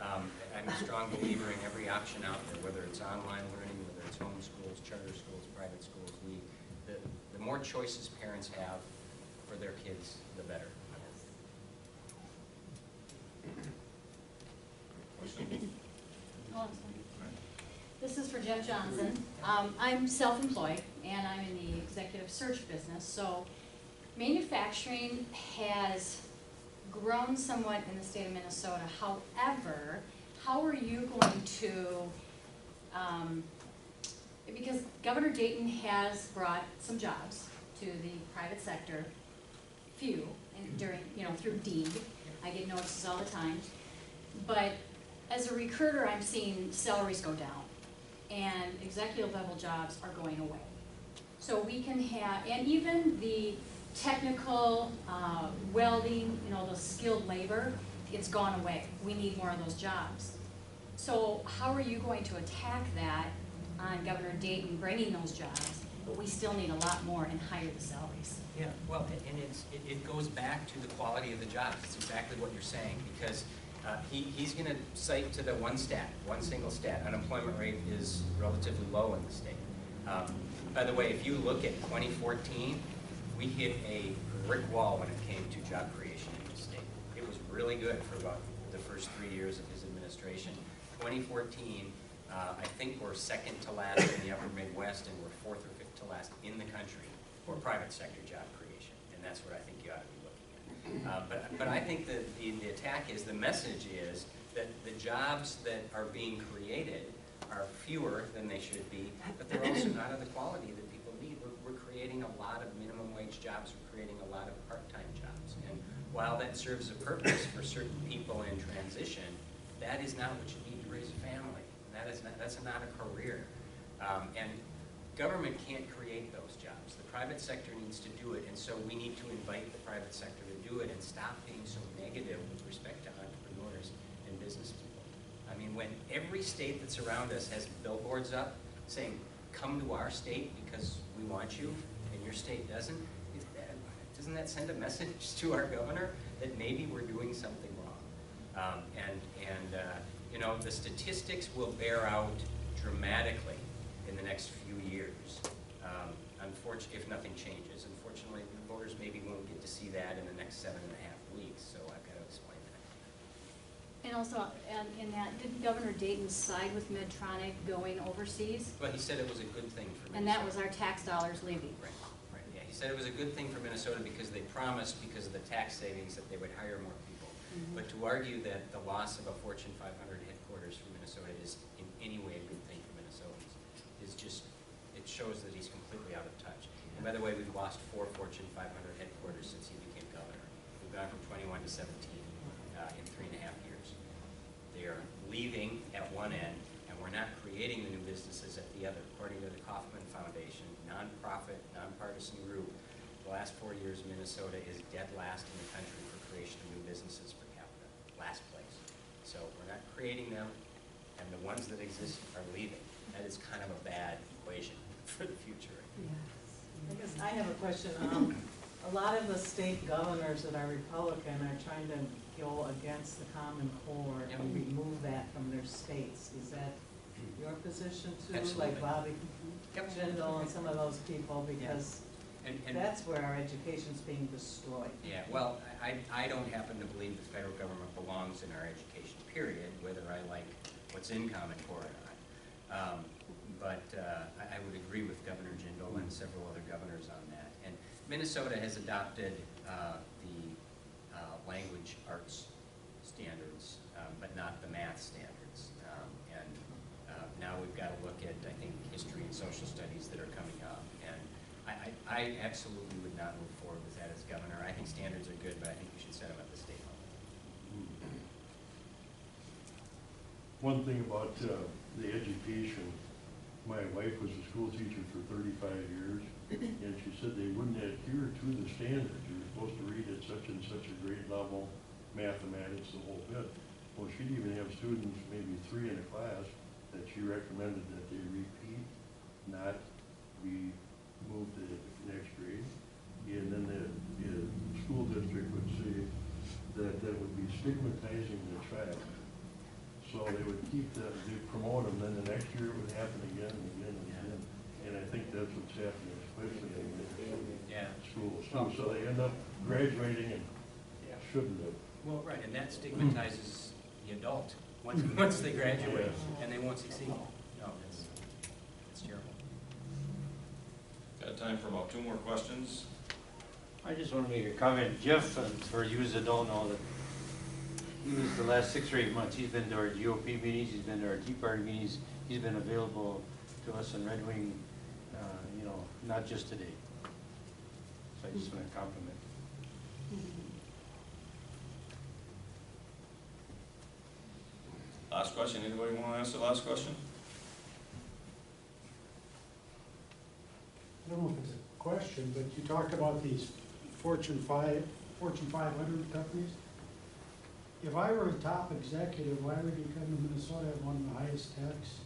I'm a strong believer in every option out there, whether it's online learning, whether it's home schools, charter schools, private schools. The more choices parents have for their kids, the better. This is for Jeff Johnson. I'm self-employed, and I'm in the executive search business. So manufacturing has grown somewhat in the state of Minnesota. However, how are you going to, because Governor Dayton has brought some jobs to the private sector, few, and through Deed. I get notices all the time. But as a recruiter, I'm seeing salaries go down, and executive level jobs are going away. So we can have, and even the technical welding, the skilled labor, it's gone away. We need more of those jobs. So how are you going to attack that on Governor Dayton bringing those jobs, but we still need a lot more and higher the salaries? Yeah, well, and it goes back to the quality of the jobs. It's exactly what you're saying, because he's going to cite to the one single stat. Unemployment rate is relatively low in the state. By the way, if you look at 2014, we hit a brick wall when it came to job creation in the state. It was really good for about the first 3 years of his administration. 2014, I think we're second to last in the upper Midwest, and we're fourth or fifth to last in the country for private sector job creation, and that's what I think you ought to be looking at. But I think that the attack is, the message is that the jobs that are being created are fewer than they should be, but they're also not of the quality that people need. We're creating a lot of minimum wage jobs, we're creating a lot of part-time jobs, and while that serves a purpose for certain people in transition, that is not what you need to raise a family. That's not a career. And government can't create those jobs. The private sector needs to do it, and so we need to invite the private sector to do it and stop being so negative with respect to entrepreneurs and business people. I mean, when every state that's around us has billboards up saying, come to our state because we want you, and your state doesn't that send a message to our governor that maybe we're doing something wrong? The statistics will bear out dramatically in the next few years, if nothing changes. Unfortunately, the voters maybe won't get to see that in the next 7.5 weeks, so I've got to explain that. And also, in that, did Governor Dayton side with Medtronic going overseas? Well, he said it was a good thing for Minnesota. And that was our tax dollars leaving. Right. Yeah, he said it was a good thing for Minnesota because they promised, because of the tax savings, that they would hire more people. Mm-hmm. But to argue that the loss of a Fortune 500 headquarters for Minnesota is in any way a good thing for Minnesotans is just, it shows that he's completely out of touch. And by the way, we've lost 4 Fortune 500 headquarters since he became governor. We've gone from 21 to 17 in 3.5 years. They are leaving at one end, and we're not creating the new businesses at the other. According to the Kauffman Foundation, nonprofit, nonpartisan group, the last 4 years, Minnesota is dead last in the country for creation of new businesses per capita. Last place. So we're not creating them, and the ones that exist are leaving. That is kind of a bad equation for the future. Yes. I guess I have a question. A lot of the state governors that are Republican are trying to go against the Common Core and remove that from their states. Is that your position too? Absolutely. Like Bobby Jindal and some of those people, because and that's where our education's being destroyed. Yeah, well, I don't happen to believe the federal government belongs in our education, period, whether I like what's in Common Core or not. But I would agree with Governor Jindal and several other governors on that. And Minnesota has adopted the language arts standards, but not the math standards. Now we've got to look at, I think, history and social studies that are coming up. And I absolutely would not move forward with that as governor. I think standards are good, but I think we should set them at the state level. One thing about the education, my wife was a school teacher for 35 years, and she said they wouldn't adhere to the standards. You're supposed to read at such and such a grade level, mathematics, the whole bit. Well, she'd even have students, maybe 3 in a class, that she recommended that they repeat, not be moved to the next grade. And then the school district would say that that would be stigmatizing the child. So they would keep that, they promote them, then the next year it would happen again and again and again. And I think that's what's happening, especially in schools too. So they end up graduating and shouldn't have. Well, right, and that stigmatizes the adult once they graduate and they won't succeed. No, it's terrible. Got time for about 2 more questions. I just want to make a comment. Jeff, for you that don't know, that he was the last 6 or 8 months, he's been to our GOP meetings, he's been to our Tea Party meetings, he's been available to us in Red Wing, you know, not just today. So I just want to compliment. Last question. Anybody want to ask the last question? I don't know if it's a question, but you talked about these Fortune 500 companies. If I were a top executive, why would you come to Minnesota at one of the highest tax?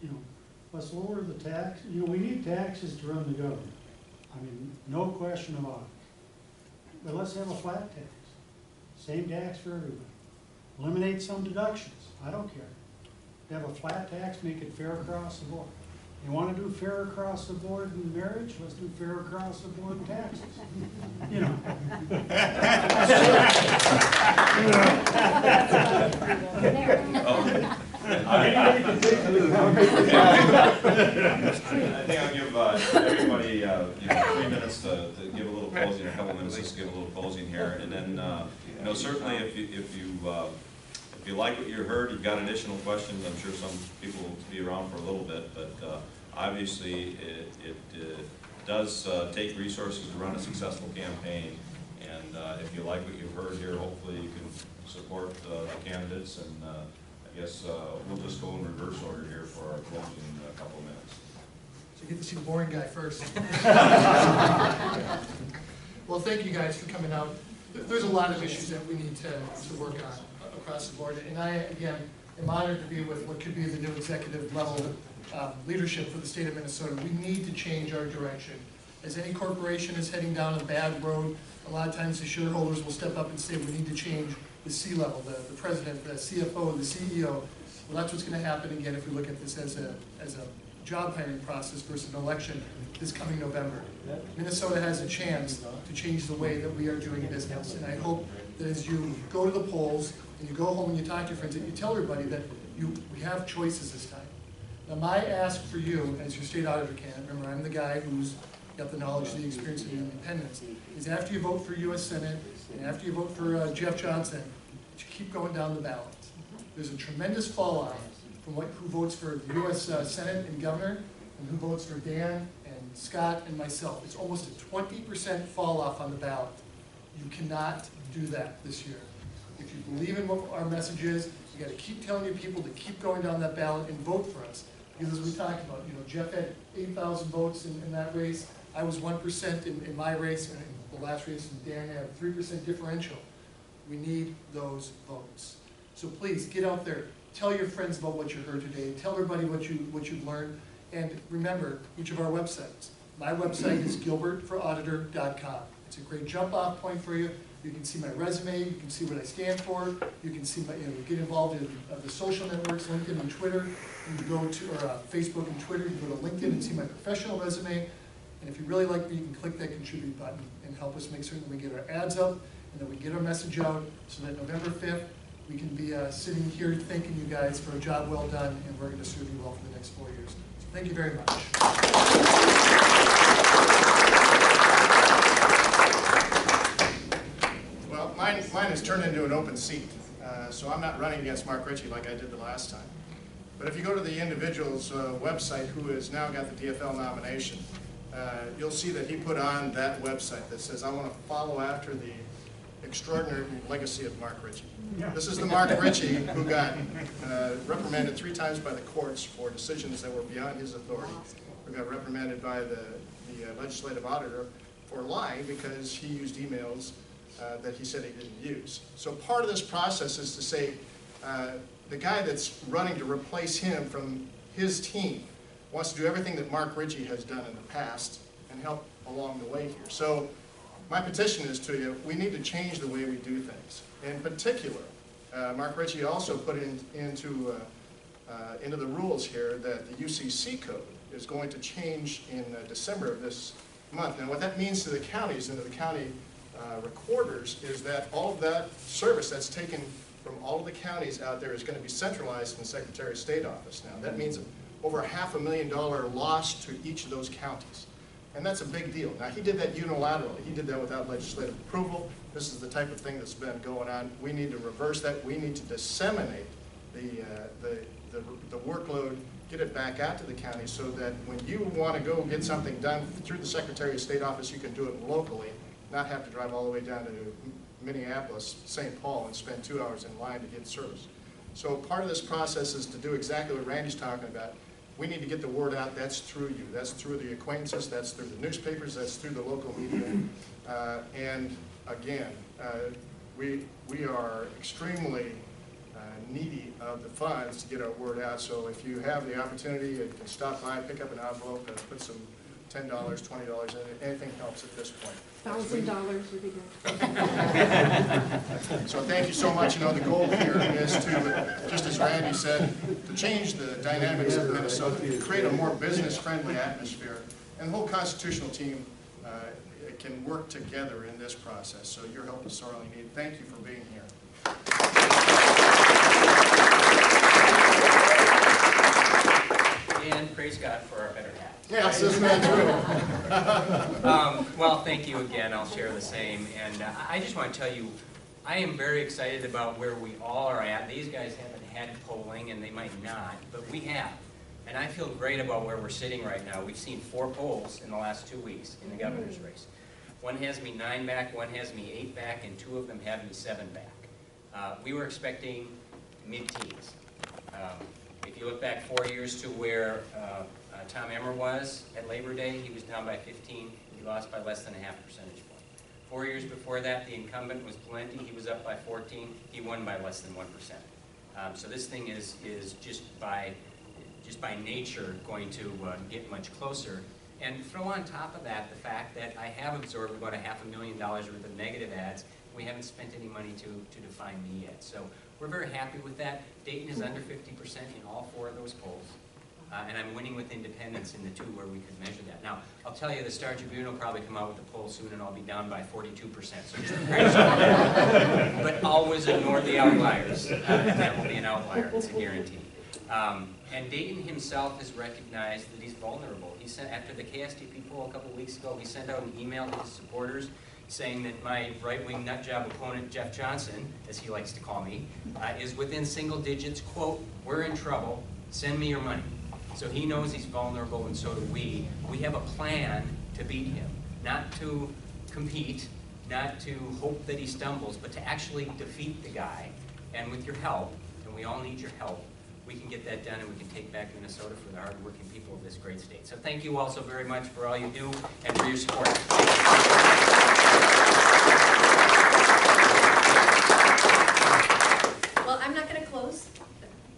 You know, let's lower the tax. You know, we need taxes to run the government. I mean, no question about it. But let's have a flat tax. Same tax for everybody. Eliminate some deductions. I don't care. Have a flat tax, make it fair across the board. You want to do fair across the board in marriage? Let's do fair across the board in taxes. You know. I think I'll give everybody 3 minutes to give a little closing, a couple minutes just to give a little closing here, and then you know, certainly if you like what you heard, you've got additional questions. I'm sure some people will be around for a little bit, but obviously it does take resources to run a successful campaign. And if you like what you've heard here, hopefully you can support the candidates. And I guess we'll just go in reverse order here for our closing in a couple of minutes. So you get to see the boring guy first. Well, thank you guys for coming out. There's a lot of issues that we need to work on across the board. And I, again, am honored to be with what could be the new executive level leadership for the state of Minnesota. We need to change our direction. As any corporation is heading down a bad road, a lot of times the shareholders will step up and say we need to change the C-level, the president, the CFO, the CEO. Well, that's what's going to happen again if we look at this as a job hiring process versus an election this coming November. Minnesota has a chance to change the way that we are doing business, and I hope that as you go to the polls and you go home and you talk to your friends, that you tell everybody that we have choices this time. Now, my ask for you, as your state auditor candidate, remember I'm the guy who's got the knowledge, the experience, and the independence, is after you vote for U.S. Senate and after you vote for Jeff Johnson, that you keep going down the ballot. There's a tremendous fallout from who votes for the U.S. Senate and governor and who votes for Dan and Scott and myself. It's almost a 20% fall off on the ballot. You cannot do that this year. If you believe in what our message is, you got to keep telling your people to keep going down that ballot and vote for us. Because as we talked about, you know, Jeff had 8,000 votes in that race. I was 1% in my race, and in the last race, and Dan had a 3% differential. We need those votes. So please, get out there. Tell your friends about what you heard today. Tell everybody what you've learned. And remember, each of our websites. My website is gilbertforauditor.com. It's a great jump-off point for you. You can see my resume. You can see what I stand for. You can see my, get involved in the social networks, LinkedIn and Twitter. You can go to Facebook and Twitter. You can go to LinkedIn and see my professional resume. And if you really like me, you can click that contribute button and help us make certain that we get our ads up and that we get our message out so that November 5th, we can be sitting here thanking you guys for a job well done, and we're going to serve you well for the next 4 years. So thank you very much. Well, mine has turned into an open seat, so I'm not running against Mark Ritchie like I did the last time. But if you go to the individual's website who has now got the DFL nomination, you'll see that he put on that website that says, I want to follow after the extraordinary legacy of Mark Ritchie. This is the Mark Ritchie who got reprimanded 3 times by the courts for decisions that were beyond his authority, who got reprimanded by the legislative auditor for lying because he used emails that he said he didn't use. So part of this process is to say, the guy that's running to replace him from his team wants to do everything that Mark Ritchie has done in the past and help along the way here. So my petition is to you, we need to change the way we do things. In particular, Mark Ritchie also put into the rules here that the UCC code is going to change in December of this month. And what that means to the counties and to the county recorders is that all of that service that's taken from all of the counties out there is going to be centralized in the Secretary of State office now. That means over $500,000 loss to each of those counties. And that's a big deal. Now, he did that unilaterally. He did that without legislative approval. This is the type of thing that's been going on. We need to reverse that. We need to disseminate the workload, get it back out to the county so that when you want to go get something done through the Secretary of State office, you can do it locally, not have to drive all the way down to Minneapolis, St. Paul, and spend 2 hours in line to get service. So part of this process is to do exactly what Randy's talking about. We need to get the word out. That's through you. That's through the acquaintances. That's through the newspapers. That's through the local media. And again, we are extremely needy of the funds to get our word out. So if you have the opportunity, you can stop by, pick up an envelope, and put some $10, $20 in it. Anything helps at this point. $1,000 would be good. So thank you so much. You know, the goal here is to, just as Randy said, to change the dynamics of Minnesota, to create a more business-friendly atmosphere. And the whole constitutional team can work together in this process. So your help is sorely needed. Thank you for being here. And praise God for our better half. Yes, isn't that true? Well, thank you again. I'll share the same. And I just want to tell you, I am very excited about where we all are at. These guys haven't had polling, and they might not, but we have. And I feel great about where we're sitting right now. We've seen 4 polls in the last 2 weeks in the governor's race. One has me 9 back, one has me 8 back, and 2 of them have me 7 back. We were expecting mid-teens. If you look back 4 years to where Tom Emmer was at Labor Day, he was down by 15. He lost by less than a half percentage point. 4 years before that, the incumbent was Plenty. He was up by 14. He won by less than 1%. So this thing is just by nature going to get much closer. And throw on top of that the fact that I have absorbed about $500,000 worth of negative ads. We haven't spent any money to define me yet. So we're very happy with that. Dayton is under 50% in all 4 of those polls. And I'm winning with independents in the 2 where we could measure that. Now, I'll tell you, the Star Tribune will probably come out with the poll soon, and I'll be down by 42%. So just but always ignore the outliers. That will be an outlier. It's a guarantee. And Dayton himself has recognized that he's vulnerable. He sent, after the KSTP poll a couple of weeks ago, he sent out an email to his supporters saying that my right-wing nutjob opponent, Jeff Johnson, as he likes to call me, is within single digits, quote, "We're in trouble, send me your money." So he knows he's vulnerable, and so do we. We have a plan to beat him, not to compete, not to hope that he stumbles, but to actually defeat the guy. And with your help, and we all need your help, we can get that done, and we can take back Minnesota for the hard-working people of this great state. So thank you all so very much for all you do and for your support. Well, I'm not going to close.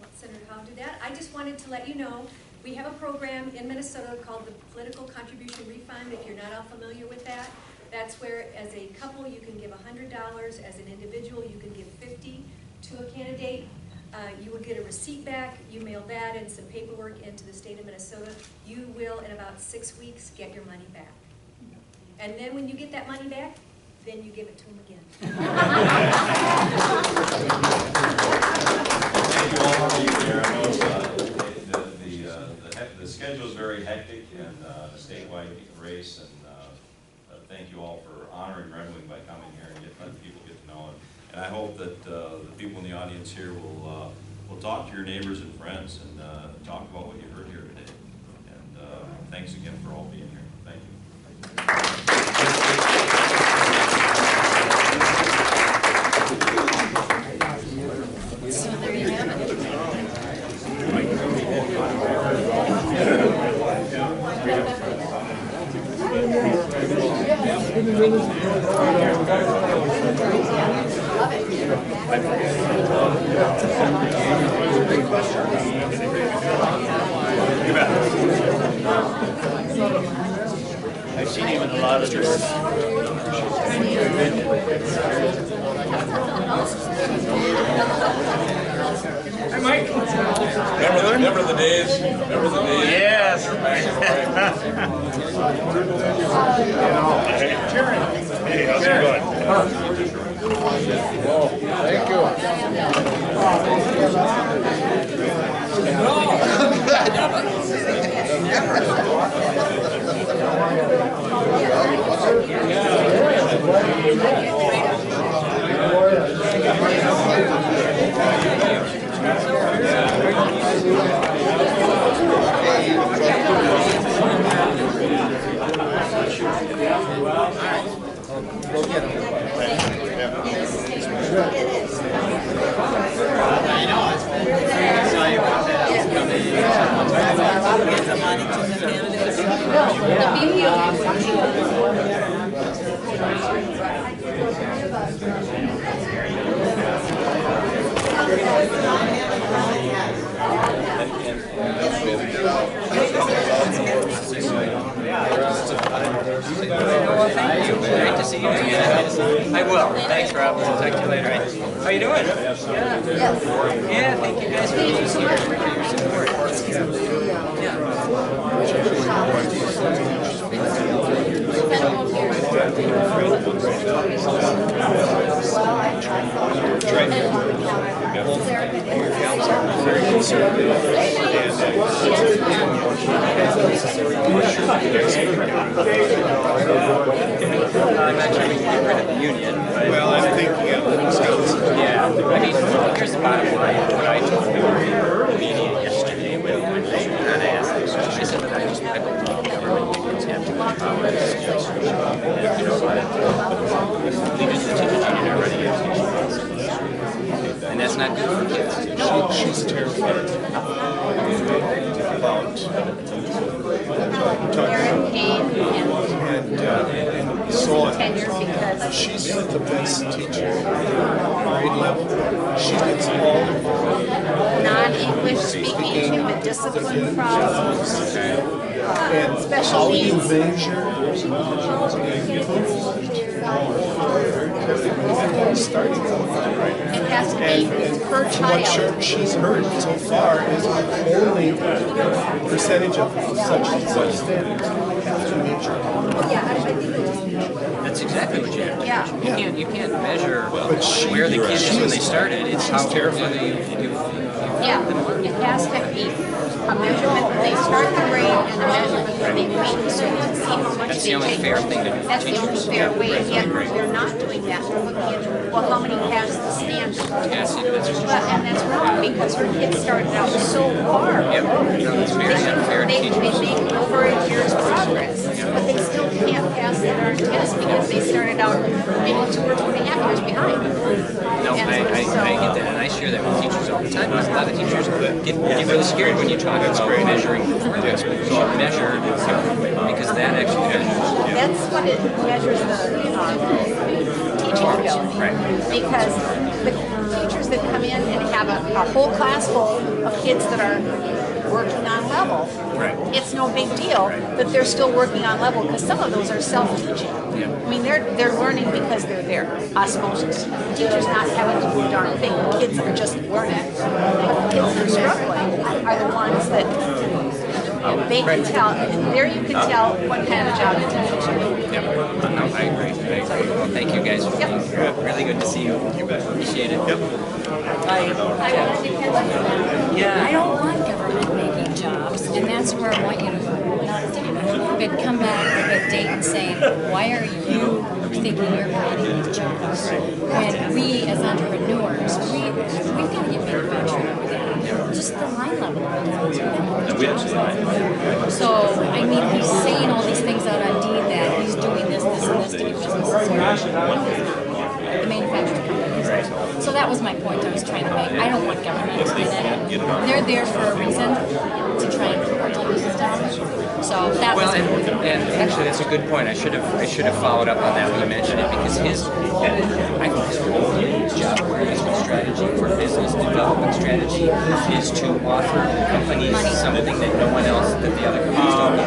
Let Senator Howe do that. I just wanted to let you know we have a program in Minnesota called the Political Contribution Refund. If you're not all familiar with that, that's where as a couple you can give $100. As an individual you can give $50 to a candidate. You will get a receipt back. You mail that and some paperwork into the state of Minnesota. You will, in about 6 weeks, get your money back. And then when you get that money back, then you give it to him again. Thank you all for being here. I know the schedule is very hectic and a statewide race, and thank you all for honoring Red Wing by coming here and letting people get to know it. And I hope that the people in the audience here will talk to your neighbors and friends and talk about what you heard here today. And thanks again for all being here. Thank you. So there you have it. I've seen him in a lot of stores. Hey, Mike. Remember the days? Remember the days? Yes. Hey, how's it going? Thank you. Thank you. Great to see you again. I will. Thanks, Rob. I'll talk to you later. How you doing? Yeah, thank you guys for being here. Appreciate your support. I'm not sure we can get rid of the union, but... Well, I'm thinking of Wisconsin. Yeah, I mean, here's the bottom line. What I told the media yesterday when they asked this, I said that I don't think government unions have too much power. And you know what? Leaders of the teachers union are running education policies. And that's not good for kids. She's terrified about They're in pain and so on. tenure because She's the best teacher at grade level. She gets all non-English speaking, the discipline problems, and special how you needs. measure starting from It has to be per what child. she's heard so far is only percentage of such standards have to measure. That's exactly what you have to Yeah. measure. You can't measure she- where the kid is when they she's- started. It's how terrified. do you Yeah, it has to be a measurement when they start the grade and a measurement when they wait, so you can see how much That's they the only take. fair thing to do for That's the only teachers. fair way, yet they're not doing that. They're looking at, well, how many pass the standard? Yes, that's And that's wrong, because her kids started out so far. Yep. It's very unfair to They teachers. make over a year's progress, but they still can't pass the darn test because they started out maybe 2 or 2.5 years behind. No, I get that, and I share that with teachers all the time, because a lot of teachers get really scared when you talk about measuring performance, but you should measure, because that actually measures. That's what it measures the teaching ability. Right. Because the teachers that come in and have a whole class full of kids that are working on level, Right. it's no big deal that they're still working on level, because some of those are self-teaching. Yeah. I mean, they're learning because they're there, osmosis. The teacher's not having to do a darn thing, the kids are just learning. But the kids that are struggling are the ones that They can tell, there you can tell what kind of job it's doing. Yep. I agree. Well, thank you guys. Really good to see you. You bet. Appreciate it. Yep. I don't want government making jobs, and that's where I want you to not do it. But come back with Dayton saying, why are you thinking you're creating these jobs? When we, as entrepreneurs, we've got to get manufacturing over there. Just the line level. So, I mean, he's saying all these things out on Deed that he's doing this, and this to get businesses here. The manufacturing companies. So that was my point I was trying to make. I don't want government in it. They're there for a reason, to try and keep our taxes down. So that was and actually that's a good point. I should have followed up on that when you mentioned it, because I think his whole job management strategy for business development strategy is to offer companies something that no one else, that the other companies don't.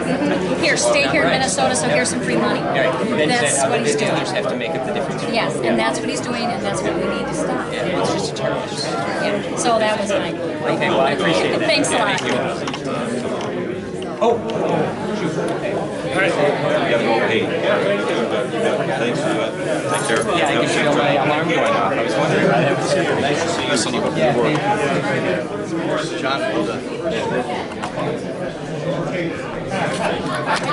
Here, stay here in Minnesota, so here's some free money. That's what he's doing. Others have to make up the difference. Yes, and that's what he's doing, and that's what we need to stop. Yeah, well, it's just a terrible strategy. Yeah, so that was my. Okay, well, I appreciate that. Thanks a lot. Thank you. Shoot. Hey. Thanks for that. Take care. Yeah, I can feel my alarm going off. I was wondering about that. Nice to see you. Yeah, John, well done.